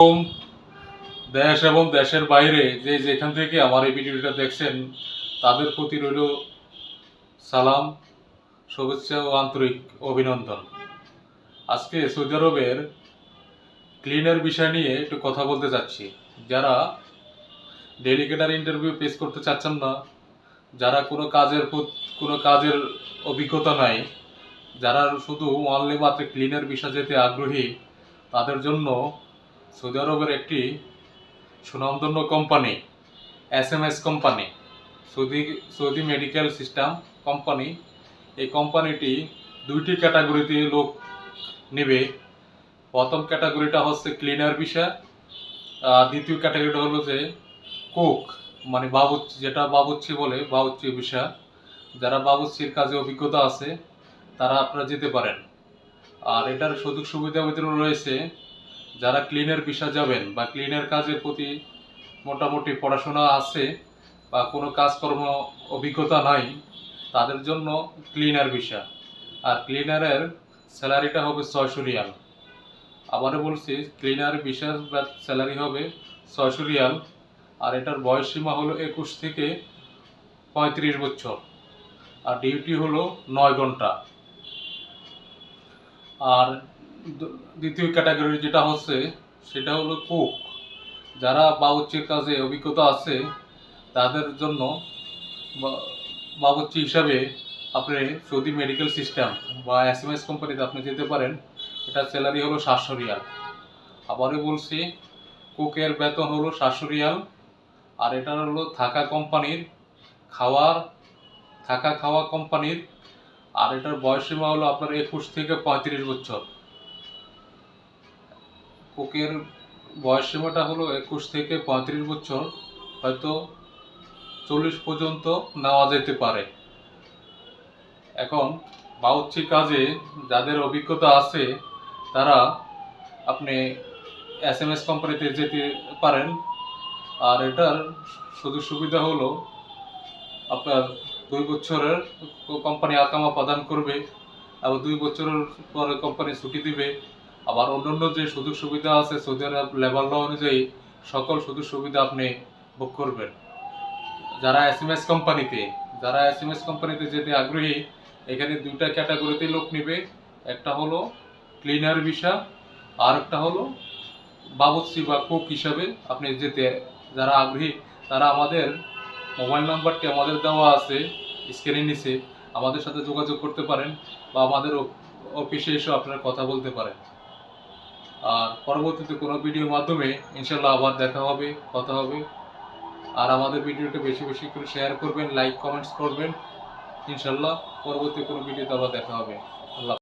এবং দেশ এবং দেশের বাইরে যে যেখান থেকে আমার এই ভিডিওটা দেখছেন তাদের প্রতি রইল সালাম, শুভেচ্ছা ও আন্তরিক অভিনন্দন। আজকে সৌদি আরবের ক্লিনের বিষয় নিয়ে একটু কথা বলতে চাচ্ছি। যারা ডেলিগেটার ইন্টারভিউ পেশ করতে চাচ্ছেন না, যারা কোনো কাজের অভিজ্ঞতা নাই, যারা শুধু অনলি মাত্র ক্লিনের বিষয় যেতে আগ্রহী, তাদের জন্য সৌদি আরবের একটি সুনামধন্য company SMS company, Saudi medical system company. এই কোম্পানিটি দুইটি ক্যাটাগরিতে লোক নেবে। প্রথম ক্যাটাগরিটা হচ্ছে ক্লিনার বিষয়, দ্বিতীয় ক্যাটাগরিটা হলো যে কুক, মানে বাবুর্চি, যেটা বাবুর্চি বলে, বাবুর্চি বিষয়। যারা বাবুর্চির কাজে অভিজ্ঞতা আছে তারা আপনারা যেতে পারেন। আর এটার সুযোগ সুবিধা ভিতরে রয়েছে, যারা ক্লিনের বিষয় যাবেন বা ক্লিনের কাজের প্রতি মোটামুটি পড়াশোনা আছে বা কোনো কাজকর্ম অভিজ্ঞতা নাই, তাদের জন্য ক্লিনার বিষয়। আর ক্লিনারের স্যালারিটা হবে 600 রিয়াল। আবারও বলছি, ক্লিনার বিষয়ের স্যালারি হবে 600 রিয়াল। আর এটার বয়সসীমা হলো 21 থেকে 35 বছর। আর ডিউটি হলো 9 ঘন্টা। আর দ্বিতীয় ক্যাটাগরি যেটা হচ্ছে সেটা হলো কুক। যারা বাবুর্চির কাজে অভিজ্ঞতা আছে তাদের জন্য বাবুর্চি হিসাবে আপনি সৌদি মেডিকেল সিস্টেম বা SMS কোম্পানিতে আপনি যেতে পারেন। এটার স্যালারি হলো 700 রিয়াল। আবারও বলছি, কুকের বেতন হলো 700 রিয়াল। আর এটা হলো থাকা খাওয়া কোম্পানির। আর এটার বয়সসীমা হলো আপনার 21 থেকে 35 বছর। কুকের বয়সসীমাটা হলো 21 থেকে 35 বছর, হয়তো 40 পর্যন্ত নেওয়া যেতে পারে। এখন বাবুর্চি কাজে যাদের অভিজ্ঞতা আছে তারা আপনি SMS কোম্পানিতে যেতে পারেন। আর এটার সুযোগ সুবিধা হলো আপনার 2 বছরের কোম্পানি আকামা প্রদান করবে, এবং 2 বছরের পরে কোম্পানি ছুটি দিবে। আবার অন্যান্য যে সুযোগ সুবিধা আছে সৌদি আরব লেবার ল অনুযায়ী সকল সুযোগ সুবিধা আপনি ভোগ করবেন। যারা SMS কোম্পানিতে যেতে আগ্রহী, এখানে দুইটা ক্যাটাগরিতে লোক নেবে। একটা হলো ক্লিনার ভিসা, আর একটা হলো বাবুর্চি বা কুক হিসাবে আপনি যেতে যারা আগ্রহী তারা আমাদের মোবাইল নাম্বারটি আমাদের দেওয়া আছে স্ক্রিনের নিচে, আমাদের সাথে যোগাযোগ করতে পারেন বা আমাদের অফিসে এসে আপনারা কথা বলতে পারেন। আর পরবর্তীতে কোনো ভিডিওর মাধ্যমে ইনশাল্লাহ আবার দেখা হবে, কথা হবে। আর আমাদের ভিডিওটা বেশি বেশি করে শেয়ার করবেন, লাইক কমেন্টস করবেন। ইনশাল্লাহ পরবর্তী কোনো ভিডিওতে আবার দেখা হবে। আল্লাহ।